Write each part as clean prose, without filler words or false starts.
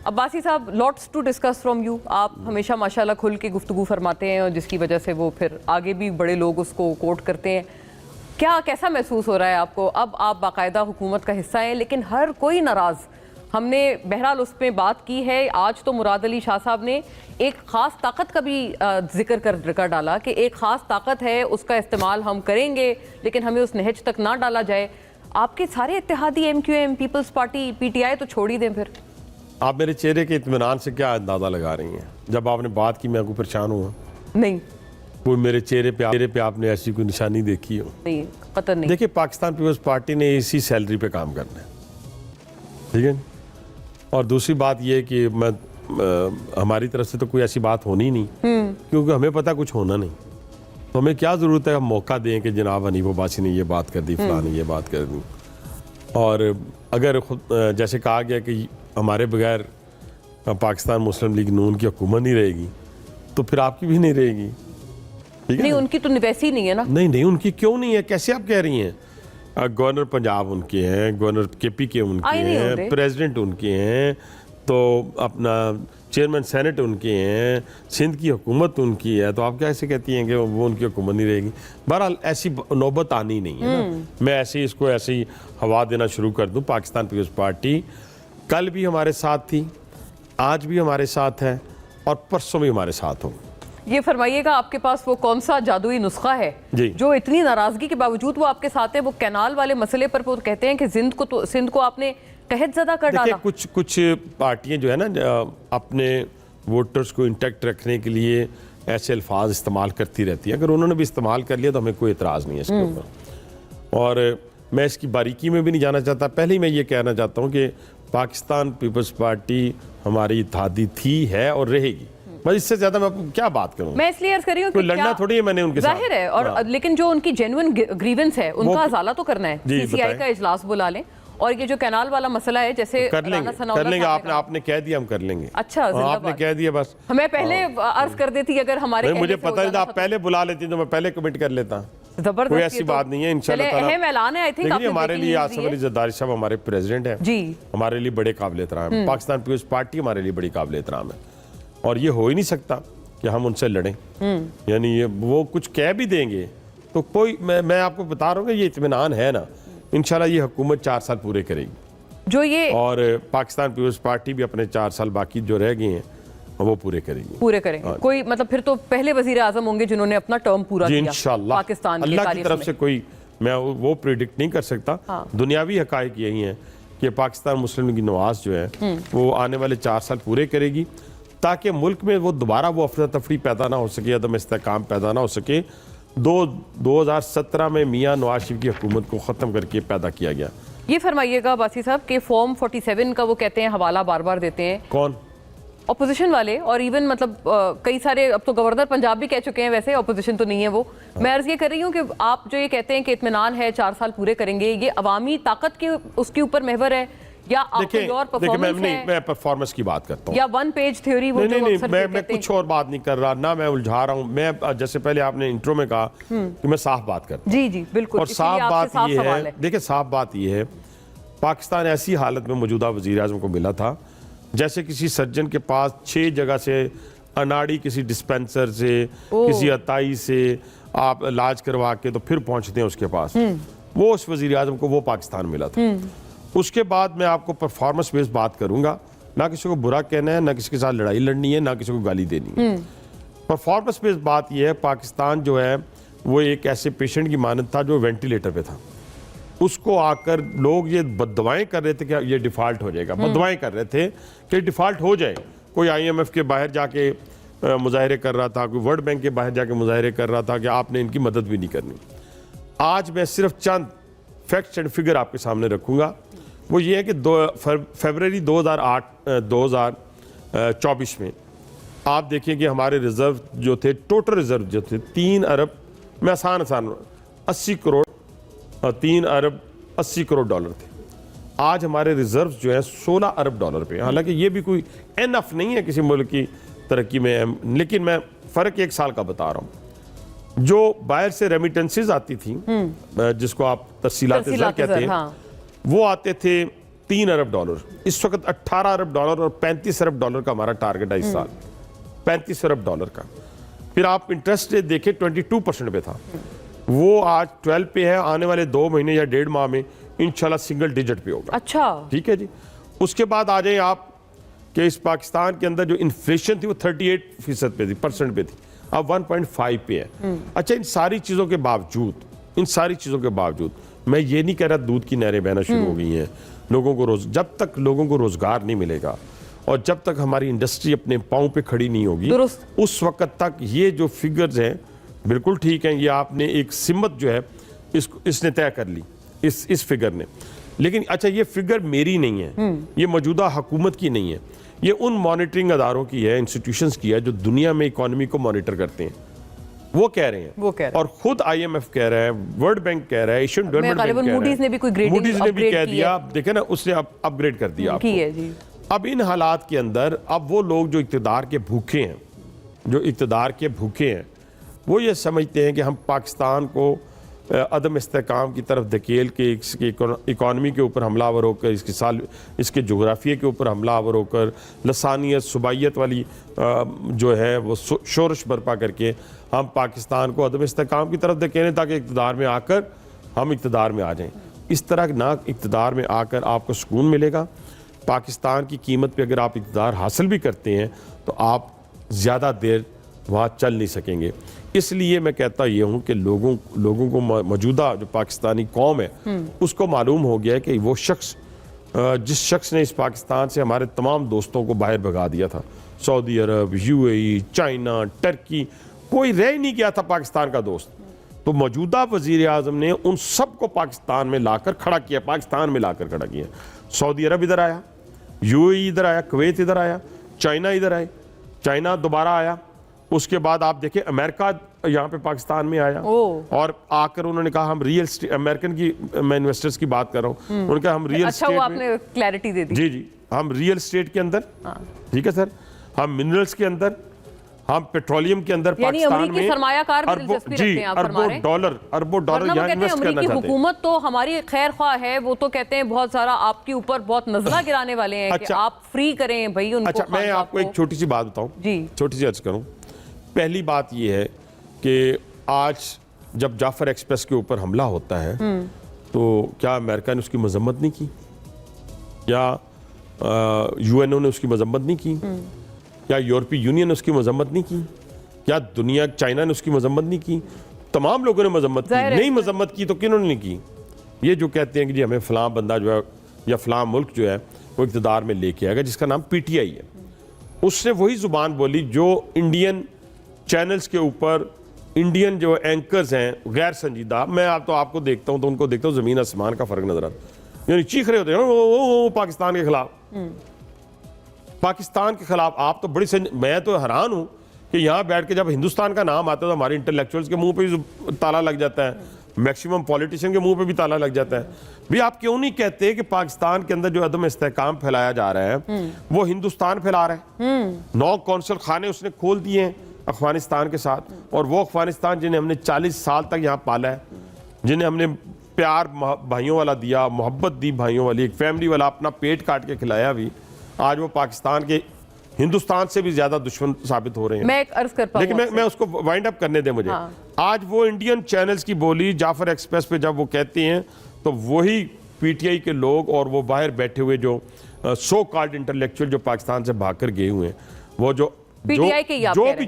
अब्बासी साहब, lots to discuss from you. आप हमेशा माशाल्लाह खुल के गुफ्तगू फरमाते हैं और जिसकी वजह से वो फिर आगे भी बड़े लोग उसको कोट करते हैं। कैसा महसूस हो रहा है आपको? अब आप बाकायदा हुकूमत का हिस्सा हैं लेकिन हर कोई नाराज़। हमने बहरहाल उस पर बात की है। आज तो मुराद अली शाह साहब ने एक ख़ास ताकत का भी जिक्र कर डाला कि एक ख़ास ताकत है, उसका इस्तेमाल हम करेंगे लेकिन हमें उस नहज तक ना डाला जाए। आपके सारे इत्तेहादी MQM, पीपल्स पार्टी, PTI तो छोड़ ही दें फिर। आप मेरे चेहरे के इत्मीनान से क्या अंदाज़ा लगा रही हैं? जब आपने बात की मैं कोई परेशान हुआ? नहीं, कोई मेरे चेहरे पे आपने ऐसी कोई निशानी देखी हो? नहीं, कतई नहीं। देखिए, पाकिस्तान पीपल्स पार्टी ने इसी सैलरी पे काम करना है, ठीक है। और दूसरी बात यह है कि हमारी तरफ से तो कोई ऐसी बात होनी नहीं, क्योंकि हमें पता कुछ होना नहीं। तो हमें क्या ज़रूरत है हम मौका दें कि जनाब हनीफ अब्बासी ने ये बात कर दी, फलां ने ये बात कर दी। और अगर जैसे कहा गया कि हमारे बगैर पाकिस्तान मुस्लिम लीग नून की हुकूमत नहीं रहेगी, तो फिर आपकी भी नहीं रहेगी, ठीक है? नहीं, उनकी तो वैसी नहीं है ना। नहीं, उनकी क्यों नहीं है? कैसे आप कह रही हैं? गवर्नर पंजाब उनके हैं, गवर्नर KP के उनके हैं, प्रेसिडेंट उनके हैं, तो अपना चेयरमैन सेनेट उनके हैं, सिंध की हुकूमत उनकी है, तो आप कैसे कहती हैं कि वो उनकी हुकूमत नहीं रहेगी? बहरहाल ऐसी नौबत आनी नहीं है ना। मैं ऐसे इसको ऐसे ही हवा देना शुरू कर दूं। पाकिस्तान पीपल्स पार्टी कल भी हमारे साथ थी, आज भी हमारे साथ है और परसों भी हमारे साथ हो। ये फरमाइएगा, आपके पास वो कौन सा जादुई नुस्खा है जो इतनी नाराजगी के बावजूद वो आपके साथ है? वो कैनाल वाले मसले पर वो कहते हैं कि सिंध को आपने कहत ज़दा कर डाला। कुछ पार्टियां जो है ना अपने वोटर्स को इंटैक्ट रखने के लिए ऐसे अल्फाज इस्तेमाल करती रहती है। अगर उन्होंने भी इस्तेमाल कर लिया तो हमें कोई एतराज़ नहीं है इसके ऊपर। और मैं इसकी बारीकी में भी नहीं जाना चाहता। पहले ही मैं ये कहना चाहता हूँ कि पाकिस्तान पीपल्स पार्टी हमारी इत्तेहादी थी, है और रहेगी। बस इससे ज्यादा मैं क्या बात करूं? मैं इसलिए अर्ज कर रही हूं कि लड़ना थोड़ी है मैंने उनके साथ, जाहिर है। और लेकिन जो उनकी जेन्युइन ग्रीवेंस है उनका अजाला तो करना है। CCI का इजलास बुला लें और ये जो कैनाल वाला मसला है जैसे कर लेंगे। आपने कह दिया हम कर लेंगे। अच्छा, आपने कह दिया बस। हमें पहले अर्ज कर देती अगर हमारे मुझे पता नहीं था, आप पहले बुला लेती तो मैं पहले कमिट कर लेता। कोई ऐसी बात नहीं है। इंशाल्लाह अहम ऐलान है। आई थिंक हमारे लिए आसिफ अली जरदारी साहब हमारे प्रेसिडेंट हैं जी, हमारे लिए बड़े काबिल एहतराम है। पाकिस्तान पीपल्स पार्टी हमारे लिए बड़ी काबिल एहतराम है और ये हो ही नहीं सकता कि हम उनसे लड़ें। यानी ये वो कुछ कह भी देंगे तो कोई मैं आपको बता रहा हूँ कि ये इत्मीनान है ना, इंशाल्लाह ये हुकूमत 4 साल पूरे करेगी जो ये, और पाकिस्तान पीपल्स पार्टी भी अपने 4 साल बाकी जो रह गए हैं वो पूरे करेंगे। कोई मतलब फिर तो पहले वजीर आजम होंगे जिन्होंने अपना टर्म पूरा किया इंशाल्लाह पाकिस्तान अल्लाह की तरफ से। कोई मैं वो प्रिडिक्ट नहीं कर सकता। दुनियावी हकायक यही है कि पाकिस्तान मुस्लिम लीग नवाज जो है वो आने वाले 4 साल पूरे करेगी ताकि मुल्क में वो दोबारा वो अफरा तफरी पैदा ना हो सके, अदम इस्तेहकाम पैदा ना हो सके। 2017 में मियाँ नवाज शरीफ की हुकूमत को ख़त्म करके पैदा किया गया। ये फरमाइएगा बासी साहब कि फॉर्म 47 का वो कहते हैं हवाला बार बार देते हैं, कौन? अपोजिशन वाले। और इवन मतलब कई सारे, अब तो गवर्नर पंजाब भी कह चुके हैं, वैसे अपोजिशन तो नहीं है वो। मैं अर्ज ये कर रही हूँ कि आप जो ये कहते हैं कि इत्मीनान है 4 साल पूरे करेंगे, ये अवामी ताकत के उसके ऊपर महवर है या आपकी और परफॉर्मेंस है? मैं परफॉर्मेंस की बात करता हूँ या 1 पेज थ्योरी। वो नहीं, मैं कुछ और बात नहीं कर रहा ना, मैं उलझा रहा हूँ। मैं जैसे पहले आपने इंट्रो में कहा कि मैं साफ बात करता हूँ। जी बिल्कुल। और साफ बात ये है, देखिए साफ बात ये है, पाकिस्तान ऐसी हालत में मौजूदा वजीर आज़म को मिला था जैसे किसी सर्जन के पास 6 जगह से अनाड़ी, किसी डिस्पेंसर से, किसी अताई से आप इलाज करवा के तो फिर पहुंचते हैं उसके पास। वो उस वजीर आज़म को वो पाकिस्तान मिला था। उसके बाद मैं आपको परफॉर्मेंस बेस्ड बात करूंगा, ना किसी को बुरा कहना है, ना किसी के साथ लड़ाई लड़नी है, ना किसी को गाली देनी है। परफॉर्मेंस बेस्ड बात यह है, पाकिस्तान जो है वो एक ऐसे पेशेंट की मानद था जो वेंटिलेटर पे था। उसको आकर लोग ये बददुआएं कर रहे थे कि ये डिफ़ॉल्ट हो जाएगा, बददुआएं कर रहे थे कि डिफ़ॉल्ट हो जाए। कोई IMF के बाहर जाके मुजाहरे कर रहा था, कोई वर्ल्ड बैंक के बाहर जाके मुजाहरे कर रहा था कि आपने इनकी मदद भी नहीं करनी। आज मैं सिर्फ चंद फैक्ट्स एंड फिगर आपके सामने रखूँगा। वो ये है कि फरवरी 2024 में आप देखिए कि हमारे रिज़र्व जो थे, टोटल रिज़र्व जो थे 3 अरब में आसान 80 करोड़, 3 अरब 80 करोड़ डॉलर थे। आज हमारे रिजर्व्स जो है 16 अरब डॉलर पे। हालांकि ये भी कोई एनफ नहीं है किसी मुल्क की तरक्की में, लेकिन मैं फ़र्क 1 साल का बता रहा हूँ। जो बाहर से रेमिटेंसेस आती थी, जिसको आप तरसीलात कहते हैं, वो आते थे 3 अरब डॉलर, इस वक्त 18 अरब डॉलर और 35 अरब डॉलर का हमारा टारगेट है इस साल, 35 अरब डॉलर का। फिर आप इंटरेस्ट रेट देखें 22% पे था, वो आज 12 पे है, आने वाले 2 महीने या 1.5 माह में इंशाल्लाह सिंगल डिजिट पे होगा। अच्छा, ठीक है जी। उसके बाद आ जाए आप कि इस पाकिस्तान के अंदर जो इन्फ्लेशन थी वो 38% पे थी, परसेंट पे थी, अब 1.5 पे है। अच्छा, इन सारी चीज़ों के बावजूद मैं ये नहीं कह रहा दूध की नहरें बहना शुरू हो गई हैं, लोगों को जब तक लोगों को रोजगार नहीं मिलेगा और जब तक हमारी इंडस्ट्री अपने पाँव पे खड़ी नहीं होगी, उस वक्त तक ये जो फिगर्स हैं बिल्कुल ठीक हैं। ये आपने एक सिमत जो है इसने तय कर ली, इस फिगर ने। लेकिन अच्छा, ये फिगर मेरी नहीं है, ये मौजूदा हुकूमत की नहीं है, ये उन मॉनिटरिंग अदारों की है, इंस्टीट्यूशंस की है जो दुनिया में इकोनॉमी को मॉनिटर करते हैं। वो कह रहे हैं और खुद IMF कह रहा है, वर्ल्ड बैंक कह रहा है, एशियन डेवलपमेंट बैंक कह रहा है, मूडीज ने भी कोई ग्रेडिंग मूडीज ने भी कह दिया, देखे ना, उसने अपग्रेड कर दिया की है जी। अब इन हालात के अंदर अब वो लोग जो इक़्तिदार के भूखे हैं, वो ये समझते हैं कि हम पाकिस्तान को अदम इस्तेहकाम की तरफ धकेल के इसकी इकॉनमी के ऊपर हमलावर होकर, इसके जोग्राफिया के ऊपर हमलावर होकर, लसानियत सुबाइयत वाली जो है वो शोरश बर्पा करके हम पाकिस्तान को अदम इस्तेहकाम की तरफ धकेलें ताकि इक़्तिदार में आकर हम इक़्तिदार में आ जाएं। इस तरह ना इक़्तिदार में आकर आपको सुकून मिलेगा। पाकिस्तान की कीमत पे अगर आप इक़्तिदार हासिल भी करते हैं तो आप ज़्यादा देर वहाँ चल नहीं सकेंगे। इसलिए मैं कहता ये हूँ कि लोगों को मौजूदा जो पाकिस्तानी कौम है उसको मालूम हो गया है कि वो शख्स जिस शख्स ने इस पाकिस्तान से हमारे तमाम दोस्तों को बाहर भगा दिया था, सऊदी अरब, UAE, चाइना, टर्की, कोई रह नहीं गया था पाकिस्तान का दोस्त। तो मौजूदा वज़ीर आज़म ने उन सब को पाकिस्तान में लाकर खड़ा किया, सऊदी अरब इधर आया, UAE इधर आया, कुवैत इधर आया, चाइना इधर आए, चाइना दोबारा आया, उसके बाद आप देखें अमेरिका यहाँ पे पाकिस्तान में आया और आकर उन्होंने कहा हम रियल स्टेट, अमेरिकन की मैं इन्वेस्टर्स की बात कर रहा हूँ, उन्होंने कहा हम रियल स्टेट, अच्छा, आपने क्लैरिटी दे दी। जी, हम रियल स्टेट के अंदर, ठीक है सर, हम मिनरल्स के अंदर, हम पेट्रोलियम के अंदर पाकिस्तान में सरमायाकार अरबों डॉलर यहाँ इन्वेस्ट करना चाहते हैं। हुकूमत तो हमारी खैर ख्वाह है, वो तो कहते हैं बहुत सारा आपके ऊपर बहुत नजला गिराने वाले हैं कि आप फ्री करें भाई उनको। अच्छा, मैं आपको एक छोटी सी बात बताऊं जी, छोटी सी अर्ज करूं। पहली बात ये है कि आज जब जाफर एक्सप्रेस के ऊपर हमला होता है तो क्या अमेरिका ने उसकी मजम्मत नहीं की, या UNO ने उसकी मजम्मत नहीं की, क्या यूरोपीय यूनियन ने उसकी मजम्मत नहीं की, क्या दुनिया चाइना ने उसकी मजम्मत नहीं की? तमाम लोगों ने मजम्मत की। नहीं मजम्मत की तो किन्होंने नहीं की? ये जो कहते हैं कि जी हमें फलां बंदा जो है या फलां मुल्क जो है वो इक़्तिदार में लेके आएगा, जिसका नाम PTI है, उसने वही जुबान बोली जो इंडियन चैनल्स के ऊपर इंडियन जो एंकर्स हैं गैर संजीदा, मैं आपको देखता हूँ तो उनको देखता हूँ ज़मीन आसमान का फ़र्क नजर आता, यानी चीख रहे होते हैं वो पाकिस्तान के खिलाफ, पाकिस्तान के खिलाफ। आप तो मैं तो हैरान हूँ कि यहाँ बैठ के जब हिंदुस्तान का नाम आता है तो हमारे इंटेलेक्चुअल्स के मुंह पे भी ताला लग जाता है, मैक्सिमम पॉलिटिशियन के मुंह पे भी ताला लग जाता है। भी आप क्यों नहीं कहते कि पाकिस्तान के अंदर जो अदम इस्तेहकाम फैलाया जा रहा है वो हिंदुस्तान फैला रहा है? 9 कौंसल खाने उसने खोल दिए हैं अफगानिस्तान के साथ, और वो अफगानिस्तान जिन्हें हमने 40 साल तक यहाँ पाला है, जिन्हें हमने प्यार भाइयों वाला दिया, मोहब्बत दी भाइयों वाली, एक फैमिली वाला, अपना पेट काट के खिलाया भी, आज वो पाकिस्तान के हिंदुस्तान से भी ज्यादा दुश्मन साबित हो रहे हैं। मैं एक अर्ज कर पाऊं, लेकिन मैं उसको वाइंड अप करने दे मुझे। आज वो इंडियन चैनल्स की बोली जाफर एक्सप्रेस पे जब वो कहते हैं तो वही PTI के लोग और वो बाहर बैठे हुए जो सो कॉल्ड इंटेलेक्चुअल जो पाकिस्तान से भागकर गए हुए हैं, वो जो PTI के जो भी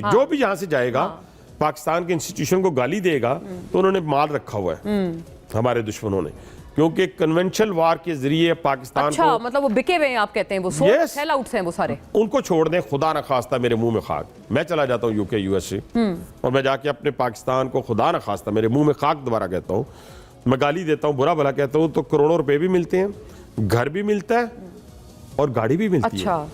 जो भी यहाँ से जाएगा पाकिस्तान के इंस्टीट्यूशन को गाली देगा तो उन्होंने माल रखा हुआ है हमारे दुश्मनों ने, क्योंकि कन्वेंशनल वार के जरिए पाकिस्तान अच्छा, को, मतलब वो बिके हुए हैं आप कहते हैं, वो सेल आउट्स हैं वो सारे, उनको छोड़ दें, खुदा न खास्ता मेरे मुंह में खाक, मैं चला जाता हूँ UK USA और मैं जाके अपने पाकिस्तान को खुदा न खास्ता मेरे मुंह में खाक दोबारा कहता हूँ, मैं गाली देता हूँ, बुरा भला कहता हूँ, तो करोड़ों रुपए भी मिलते हैं, घर भी मिलता है और गाड़ी भी मिलती है।